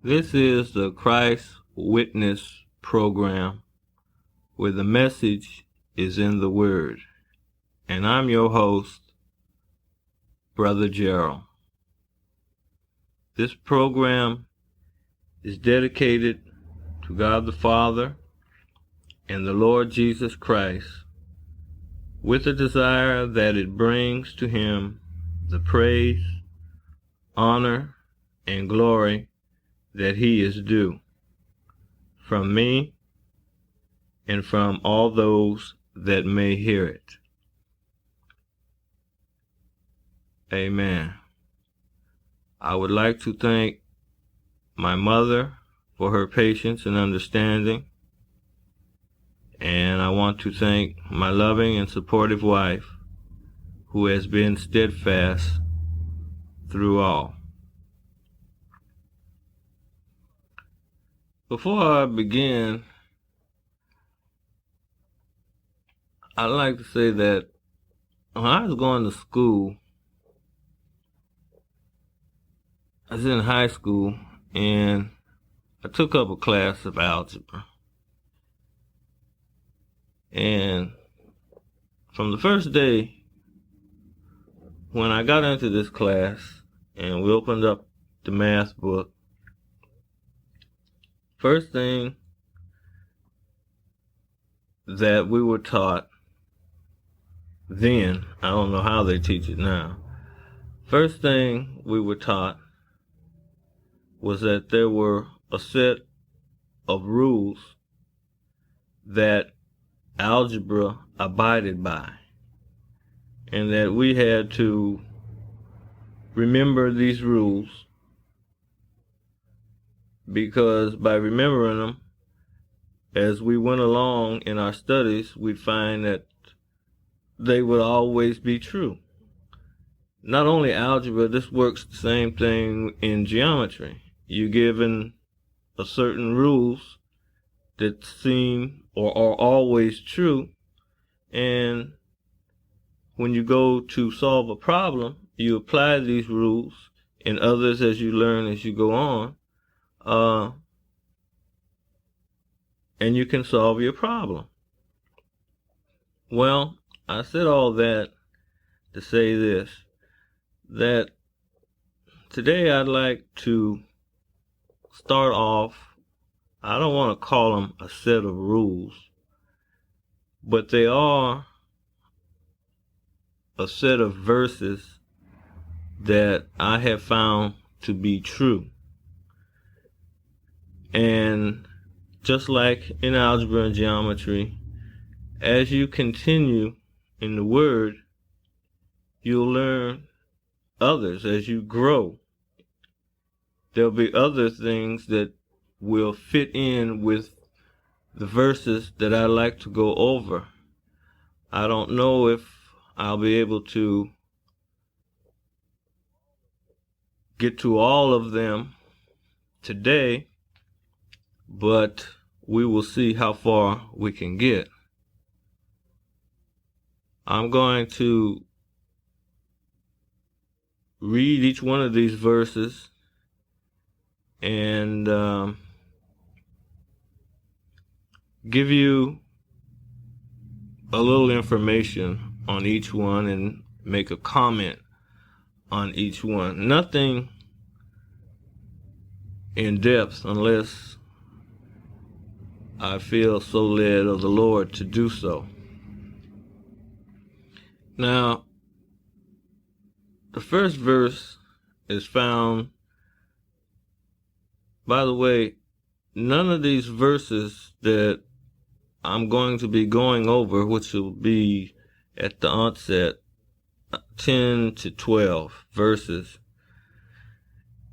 This is the Christ Witness program where the message is in the Word. And I'm your host, Brother Gerald. This program is dedicated to God the Father and the Lord Jesus Christ with a desire that it brings to Him the praise, honor, and glory that He is due from me and from all those that may hear it. Amen. I would like to thank my mother for her patience and understanding, and I want to thank my loving and supportive wife who has been steadfast through all. Before I begin, I'd like to say that when I was going to school, I was in high school and I took up a class of algebra. And from the first day when I got into this class and we opened up the math book, first thing that we were taught then, I don't know how they teach it now, first thing we were taught was that there were a set of rules that algebra abided by, and that we had to remember these rules, because by remembering them, as we went along in our studies, we'd find that they would always be true. Not only algebra, this works the same thing in geometry. You're given a certain rules that seem or are always true, and when you go to solve a problem, you apply these rules and others as you learn as you go on, and you can solve your problem. Well, I said all that to say this, that today I'd like to start off, I don't want to call them a set of rules, but they are a set of verses that I have found to be true. And just like in algebra and geometry, as you continue in the Word, you'll learn others as you grow. There'll be other things that will fit in with the verses that I like to go over. I don't know if I'll be able to get to all of them today, but we will see how far we can get. I'm going to read each one of these verses and give you a little information on each one and make a comment on each one. Nothing in depth unless I feel so led of the Lord to do so. Now, the first verse is found, by the way, none of these verses that I'm going to be going over, which will be at the onset, 10 to 12 verses,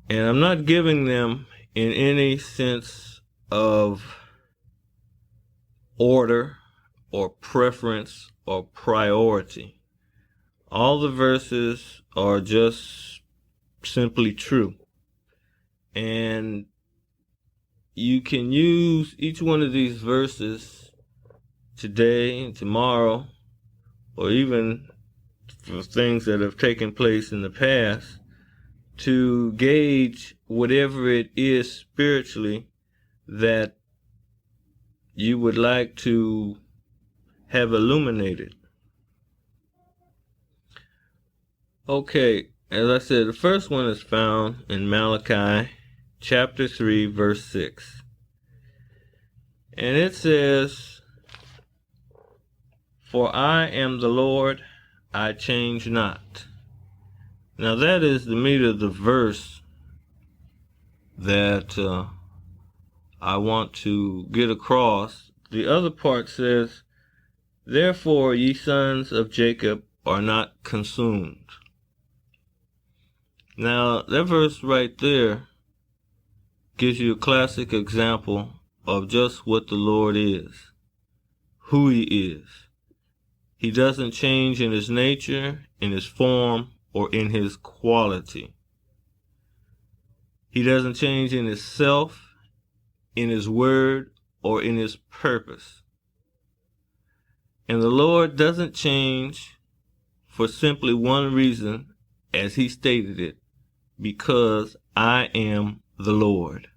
and I'm not giving them in any sense of order or preference or priority. All the verses are just simply true, and you can use each one of these verses today and tomorrow, or even for things that have taken place in the past, to gauge whatever it is spiritually that you would like to have illuminated. Okay, as I said, the first one is found in Malachi chapter 3, verse 6. And it says, "For I am the Lord, I change not." Now that is the meat of the verse that I want to get across. The other part says, "Therefore ye sons of Jacob are not consumed." Now that verse right there gives you a classic example of just what the Lord is, who he is. He doesn't change in his nature, in his form, or in his quality. He doesn't change in his self, in his word, or in his purpose. And the Lord doesn't change for simply one reason, as he stated it, because I am the Lord.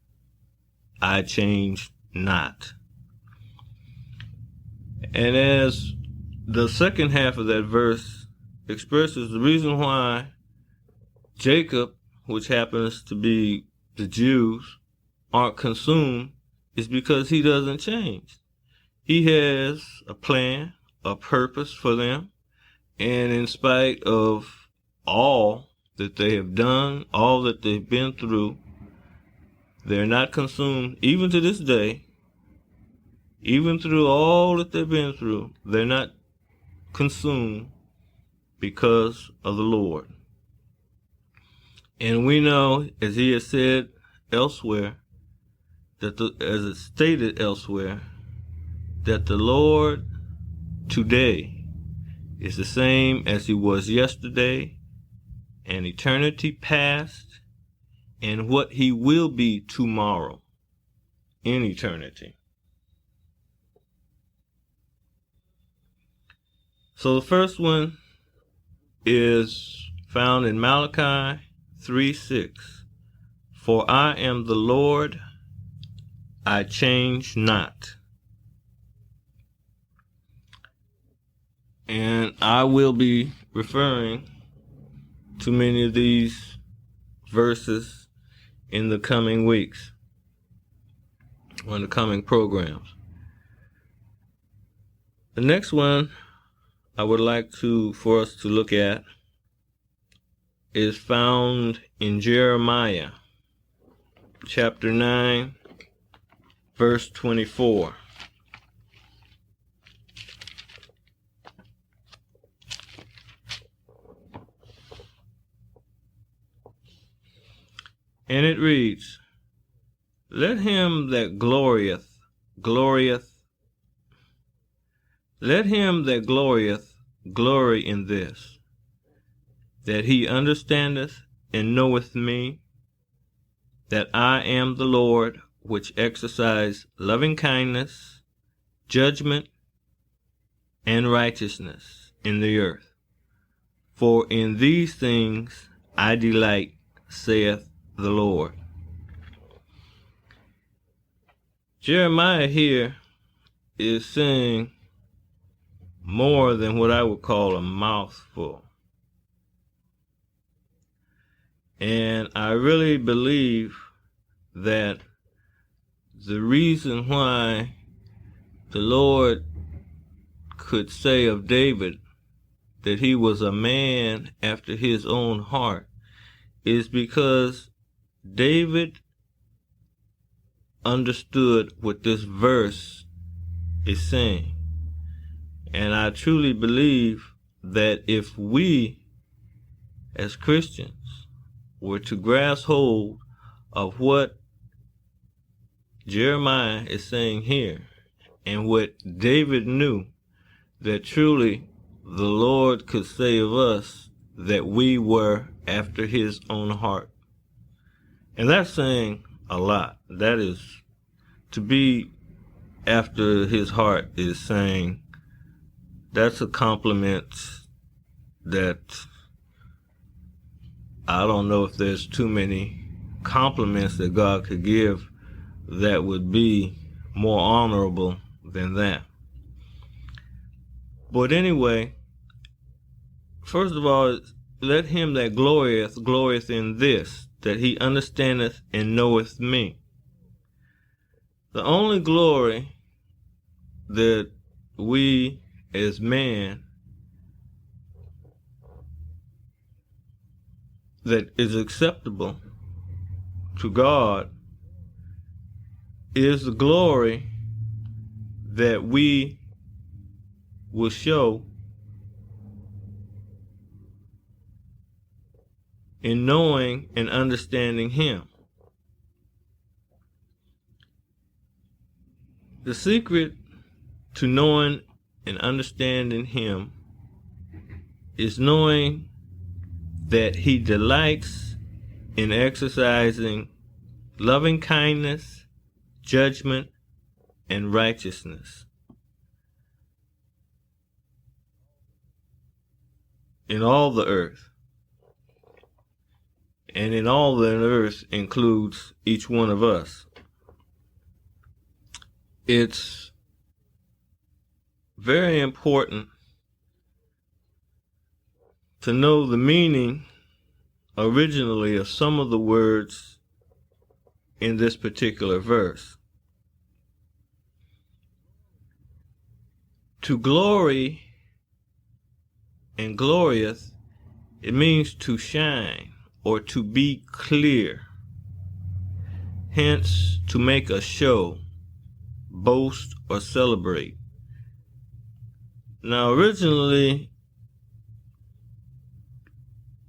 I change not. And as the second half of that verse expresses, the reason why Jacob, which happens to be the Jews, aren't consumed is because he doesn't change. He has a plan, a purpose for them, and in spite of all that they have done, all that they've been through, they're not consumed. Even to this day, even through all that they've been through, they're not consumed because of the Lord. And we know, as he has said elsewhere, that as it's stated elsewhere, that the Lord today is the same as he was yesterday, and eternity past, and what he will be tomorrow in eternity. So the first one is found in Malachi 3:6. "For I am the Lord, I change not." And I will be referring to many of these verses in the coming weeks, or in the coming programs. The next one I would like for us to look at is found in Jeremiah chapter 9, verse 24. And it reads, "Let him that glorieth, let him that glorieth glory in this, that he understandeth and knoweth me, that I am the Lord, which exercise loving kindness, judgment, and righteousness in the earth. For in these things I delight, saith the Lord." Jeremiah here is saying more than what I would call a mouthful. And I really believe that the reason why the Lord could say of David that he was a man after his own heart is because David understood what this verse is saying. And I truly believe that if we, as Christians, were to grasp hold of what Jeremiah is saying here, and what David knew, that truly the Lord could say of us that we were after his own heart. And that's saying a lot. That is, to be after his heart is saying, that's a compliment that I don't know if there's too many compliments that God could give that would be more honorable than that. But anyway, first of all, let him that glorieth in this, that he understandeth and knoweth me. The only glory that we as man that is acceptable to God is the glory that we will show in knowing and understanding him. The secret to knowing and understanding him is knowing that he delights in exercising loving kindness, judgment, and righteousness in all the earth. And in all the earth includes each one of us. It's very important to know the meaning originally of some of the words in this particular verse. To glory and glorieth, it means to shine or to be clear. Hence, to make a show, boast, or celebrate. Now, originally,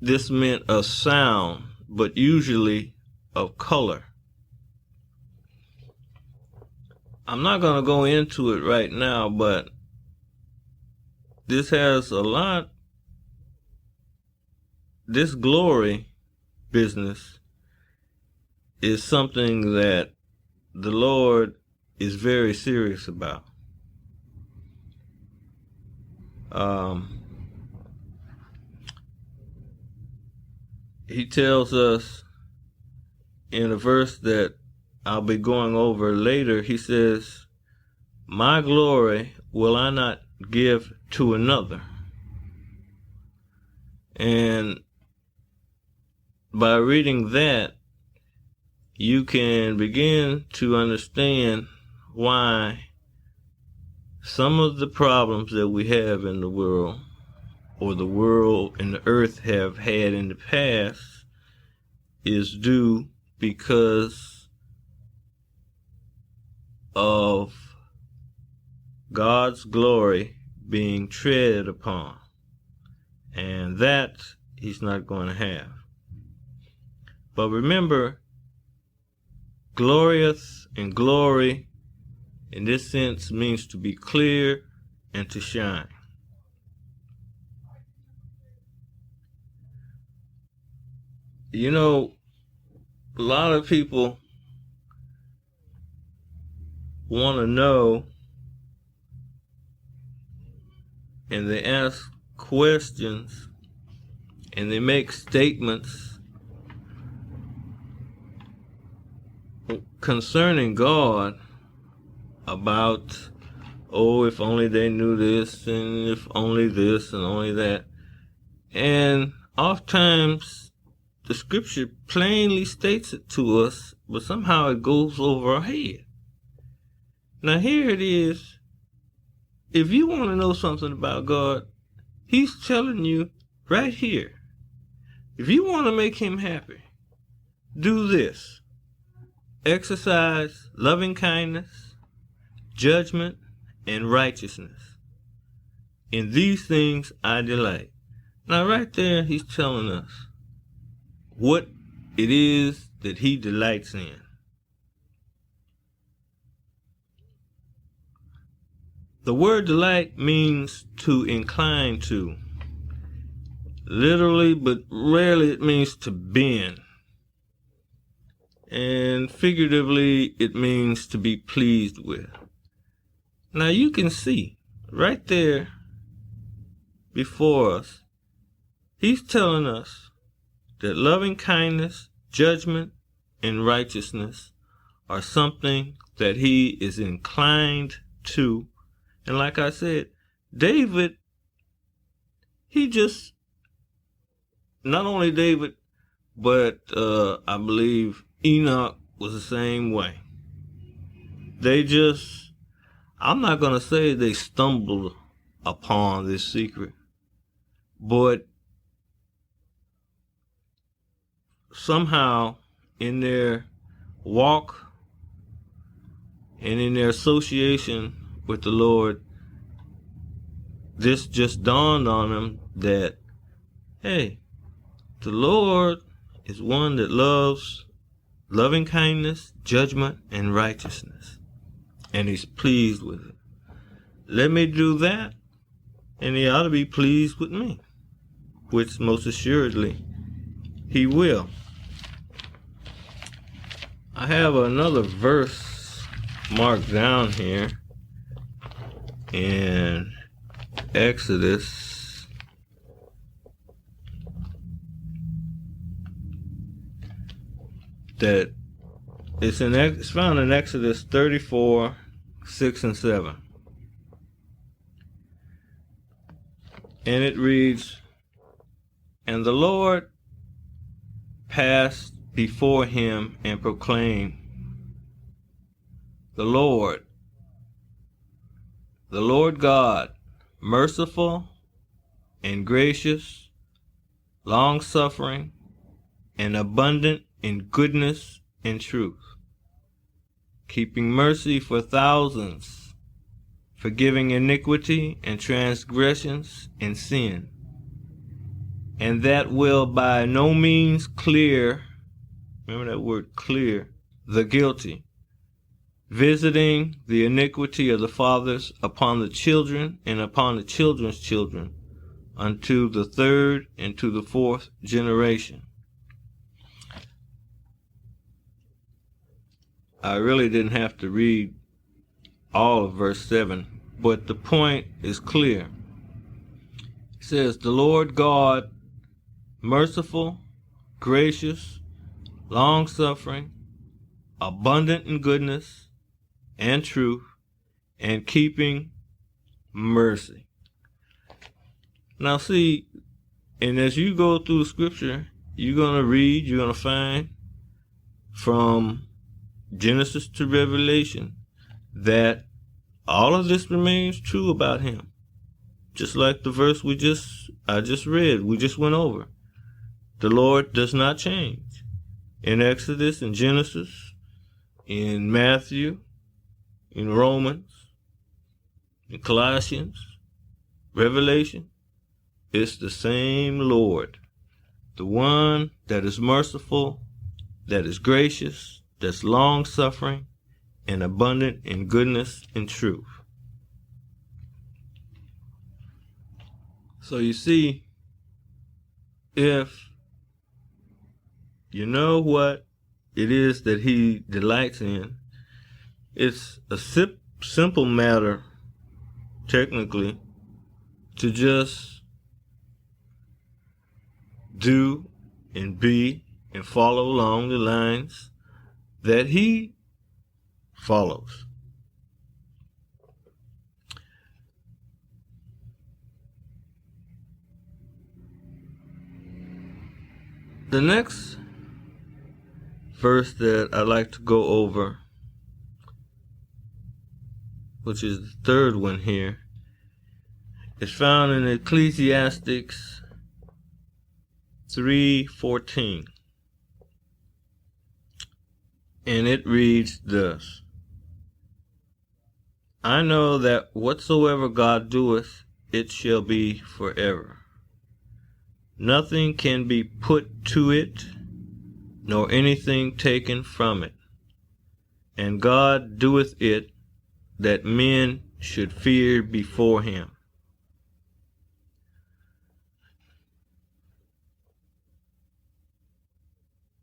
this meant of sound, but usually of color. I'm not going to go into it right now, but this has a lot, this glory business is something that the Lord is very serious about. He tells us in a verse that I'll be going over later, he says, "My glory will I not give to another." And by reading that, you can begin to understand why some of the problems that we have in the world, or the world and the earth have had in the past, is due because of God's glory being tread upon. And that he's not going to have. But remember, glorious and glory in this sense means to be clear and to shine. You know, a lot of people want to know, and they ask questions, and they make statements concerning God about, oh, if only they knew this, and if only this, and only that. And oftentimes, the scripture plainly states it to us, but somehow it goes over our head. Now here it is. If you want to know something about God, he's telling you right here. If you want to make him happy, do this. Exercise loving kindness, judgment, and righteousness. In these things I delight. Now right there, he's telling us what it is that he delights in. The word delight means to incline to. Literally, but rarely it means to bend. And figuratively, it means to be pleased with. Now you can see right there before us, he's telling us that loving kindness, judgment, and righteousness are something that he is inclined to. And like I said, David, not only David, but I believe Enoch was the same way. I'm not going to say they stumbled upon this secret, but somehow in their walk and in their association with the Lord, this just dawned on them that, hey, the Lord is one that loves loving kindness, judgment, and righteousness. And he's pleased with it. Let me do that, and he ought to be pleased with me, which most assuredly he will. I have another verse marked down here in Exodus. That it's found in Exodus 34, 6 and 7. And it reads, "And the Lord passed before him and proclaimed, the Lord God, merciful and gracious, long-suffering, and abundant in goodness and truth, keeping mercy for thousands, forgiving iniquity and transgressions and sin, and that will by no means clear," remember that word clear, "the guilty, visiting the iniquity of the fathers upon the children and upon the children's children, unto the third and to the fourth generation." I really didn't have to read all of verse 7, but the point is clear. It says, "The Lord God, merciful, gracious, long-suffering, abundant in goodness and truth, and keeping mercy." Now see, and as you go through Scripture, you're going to find from Genesis to Revelation that all of this remains true about him. Just like the verse I just read, we just went over. The Lord does not change. In Exodus, in Genesis, in Matthew, in Romans, in Colossians, Revelation, it's the same Lord. The one that is merciful, that is gracious, that's long-suffering, and abundant in goodness and truth. So you see, if you know what it is that he delights in, it's a simple matter, technically, to just do and be and follow along the lines that he follows. The next verse that I'd like to go over, which is the third one here, is found in Ecclesiastes 3:14. And it reads thus: "I know that whatsoever God doeth, it shall be forever. Nothing can be put to it, nor anything taken from it. And God doeth it, that men should fear before him."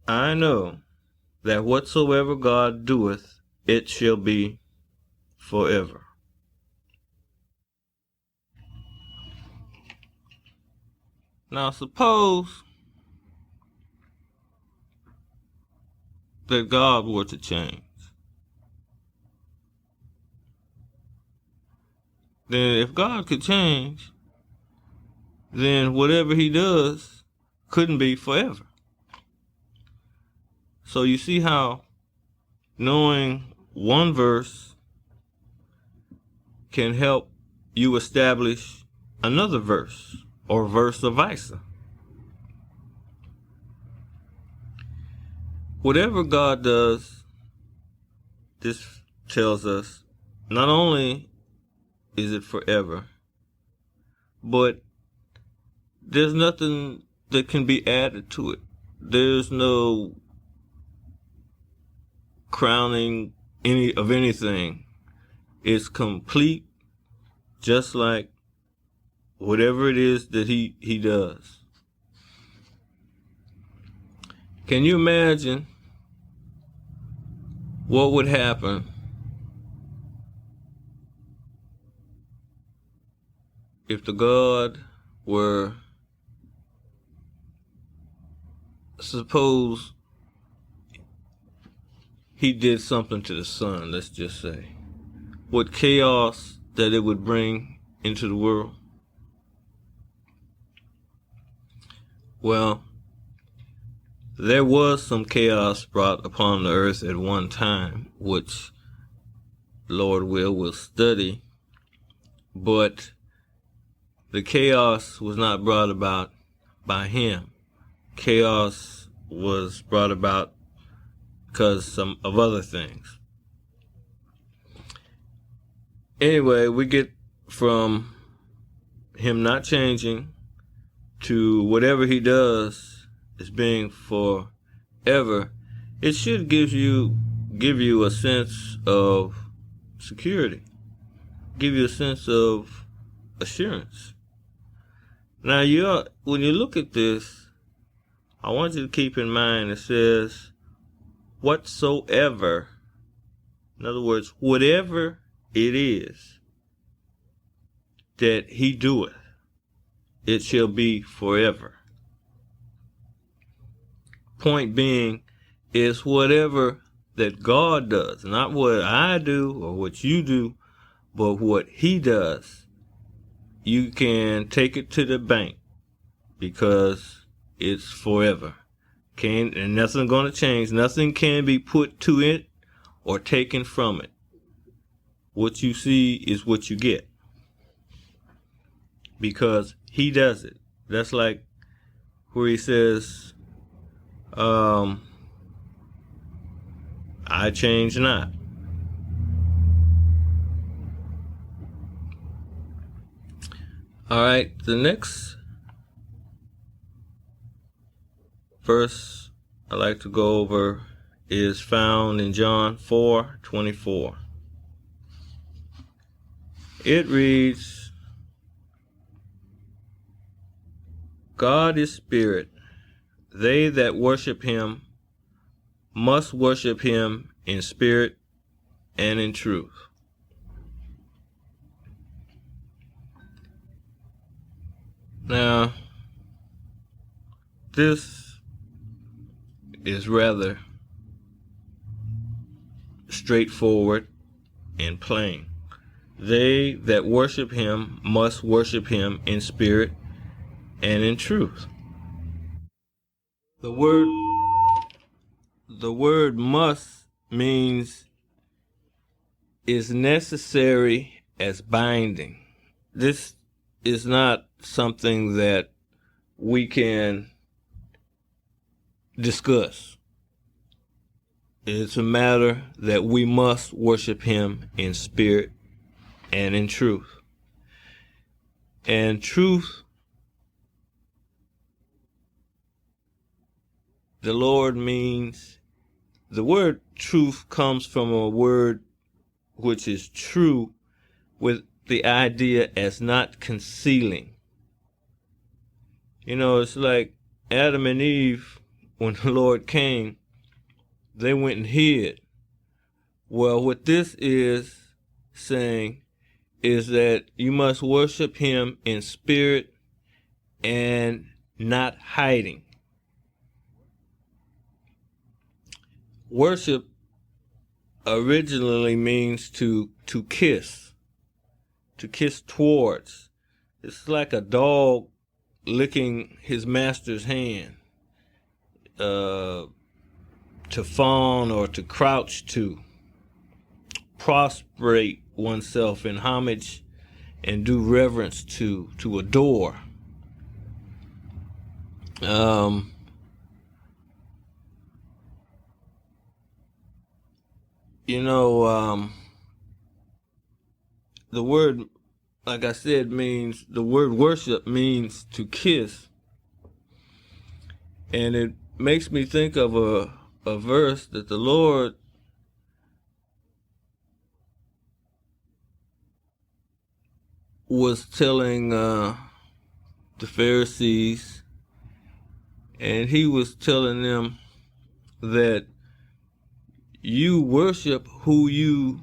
I know that whatsoever God doeth, it shall be forever. Now suppose that God were to change, then if God could change, then whatever he does couldn't be forever. So you see how knowing one verse can help you establish another verse, or verse versa. Whatever God does, this tells us, not only is it forever, but there's nothing that can be added to it. There's no crowning of anything. It's complete, just like whatever it is that he does. Can you imagine what would happen if the God were, suppose he did something to the sun, let's just say, what chaos that it would bring into the world? Well, there was some chaos brought upon the earth at one time, which Lord will study, but the chaos was not brought about by him. Chaos was brought about because of other things. Anyway, we get from him not changing to whatever he does is being forever. It should give you a sense of security, give you a sense of assurance. Now, when you look at this, I want you to keep in mind it says, whatsoever. In other words, whatever it is that he doeth, it shall be forever. Point being is whatever that God does, not what I do or what you do, but what he does, you can take it to the bank because it's forever. And nothing's going to change. Nothing can be put to it or taken from it. What you see is what you get, because he does it. That's like where he says, I change not. All right, the next verse I like to go over is found in John 4:24. It reads, God is spirit. They that worship him must worship him in spirit and in truth. Now, this is rather straightforward and plain. They that worship him must worship him in spirit and in truth. The word must means is necessary as binding. This is not something that we can discuss. It's a matter that we must worship him in spirit and in truth. And truth, the Lord means, the word truth comes from a word which is true, with the idea as not concealing. You know, it's like Adam and Eve, when the Lord came, they went and hid. Well, what this is saying is that you must worship him in spirit and not hiding. worship originally means to kiss towards. It's like a dog licking his master's hand, to fawn or to crouch to, prostrate oneself in homage and do reverence to adore. The word, like I said, means, the word worship means to kiss. And it makes me think of a verse that the Lord was telling the Pharisees, and he was telling them that you worship who you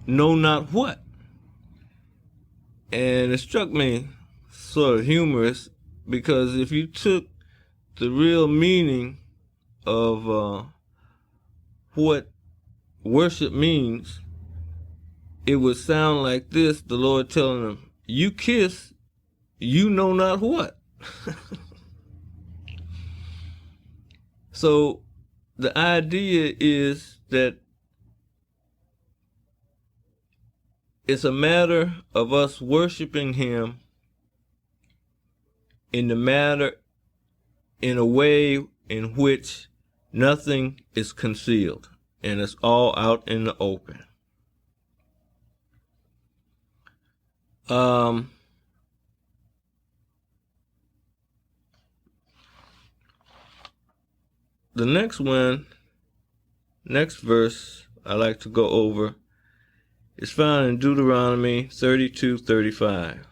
know not what. And it struck me sort of humorous, because if you took the real meaning of what worship means, it would sound like this: the Lord telling them, you kiss you know not what. So the idea is that it's a matter of us worshiping him in a way in which nothing is concealed and it's all out in the open. The next verse I like to go over is found in Deuteronomy 32:35.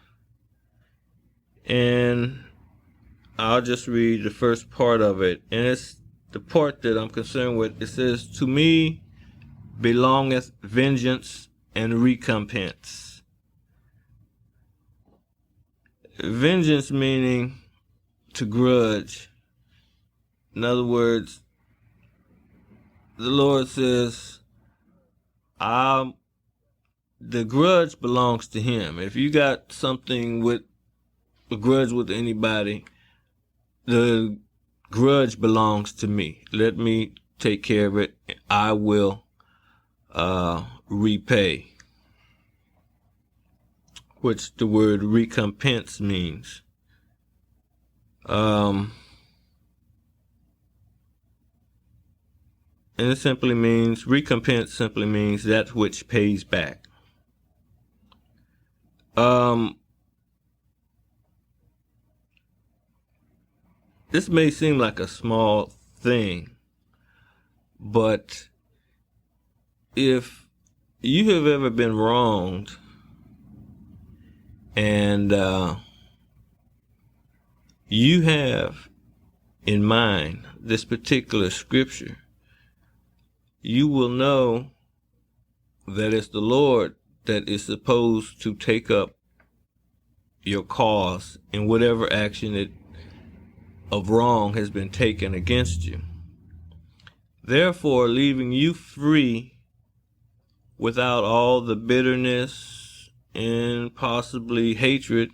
And I'll just read the first part of it. And it's the part that I'm concerned with. It says, to me belongeth vengeance and recompense. Vengeance meaning to grudge. In other words, the Lord says, the grudge belongs to him. If you got something with a grudge with anybody, the grudge belongs to me. Let me take care of it. I will repay, which the word recompense means. And it simply means, recompense simply means that which pays back. This may seem like a small thing, but if you have ever been wronged and you have in mind this particular scripture, you will know that it's the Lord that is supposed to take up your cause in whatever action of wrong has been taken against you, therefore leaving you free without all the bitterness and possibly hatred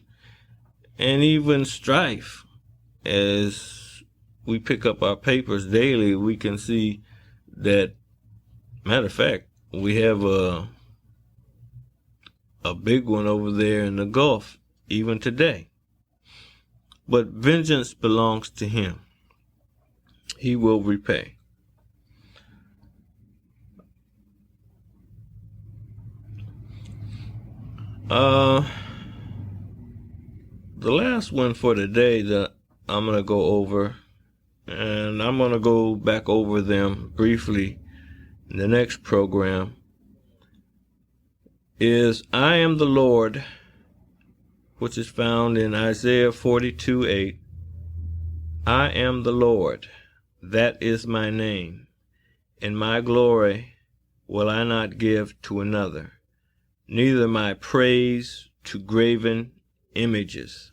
and even strife. As we pick up our papers daily, we can see that, matter of fact, we have a big one over there in the Gulf even today. But vengeance belongs to him. He will repay. The last one for today that I'm going to go over, and I'm going to go back over them briefly in the next program, is I am the Lord, which is found in Isaiah 42:8. I am the Lord, that is my name, and my glory will I not give to another, neither my praise to graven images.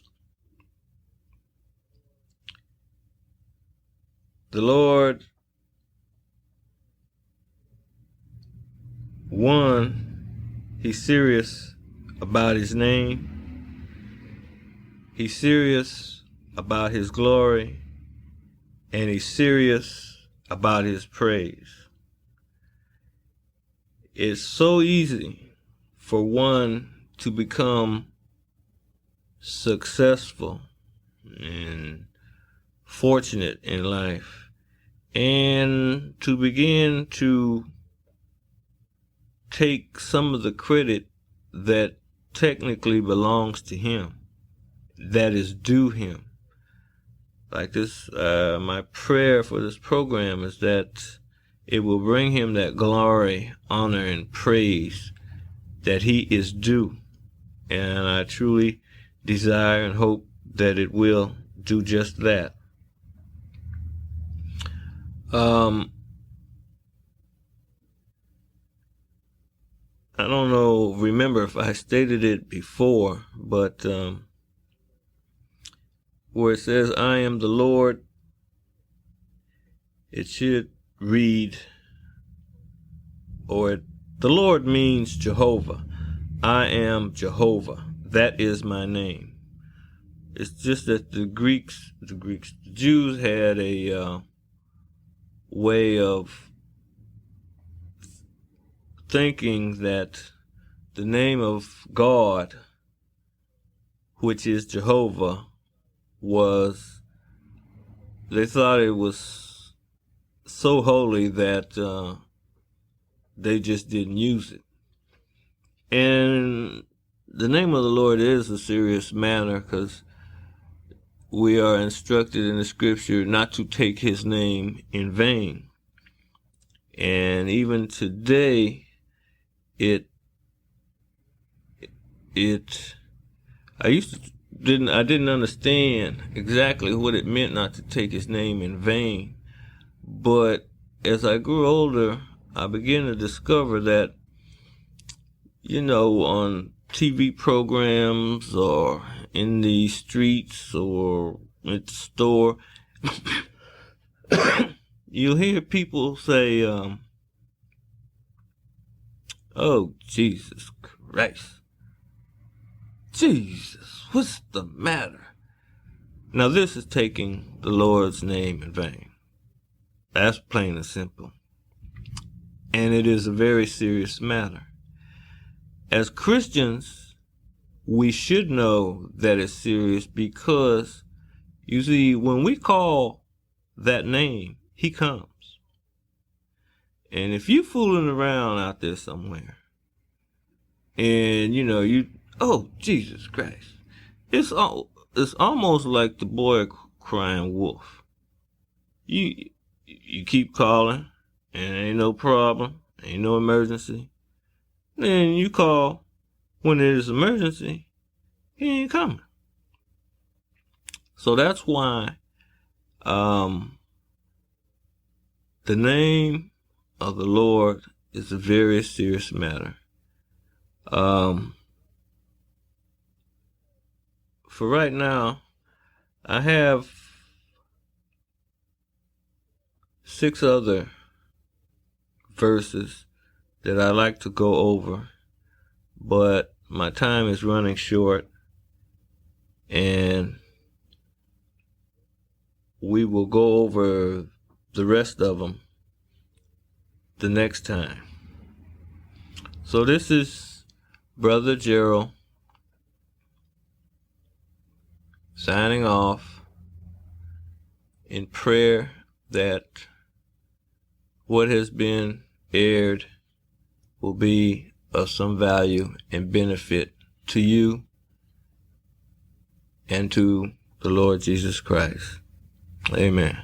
The Lord One, he's serious about his name. He's serious about his glory. And he's serious about his praise. It's so easy for one to become successful and fortunate in life and to begin to take some of the credit that technically belongs to him, that is due him. Like this, my prayer for this program is that it will bring him that glory, honor, and praise that he is due. And I truly desire and hope that it will do just that. I don't know, remember if I stated it before, but where it says, I am the Lord, it should read, the Lord means Jehovah. I am Jehovah. That is my name. It's just that the Jews had a way of thinking that the name of God, which is Jehovah, they thought it was so holy that they just didn't use it. And the name of the Lord is a serious matter, because we are instructed in the scripture not to take his name in vain. And even today, I didn't understand exactly what it meant not to take his name in vain. But as I grew older, I began to discover that, on TV programs or in the streets or at the store, you'll hear people say, oh, Jesus Christ. Jesus, what's the matter? Now this is taking the Lord's name in vain. That's plain and simple. And it is a very serious matter. As Christians, we should know that it's serious, because, you see, when we call that name, he comes. And if you fooling around out there somewhere, and oh, Jesus Christ, it's almost like the boy crying wolf. You keep calling, and ain't no problem, ain't no emergency. Then you call when it is emergency, he ain't coming. So that's why the name of the Lord is a very serious matter. For right now, I have 6 other verses that I like to go over, but my time is running short, and we will go over the rest of them the next time. So this is Brother Gerald signing off in prayer that what has been aired will be of some value and benefit to you and to the Lord Jesus Christ. Amen.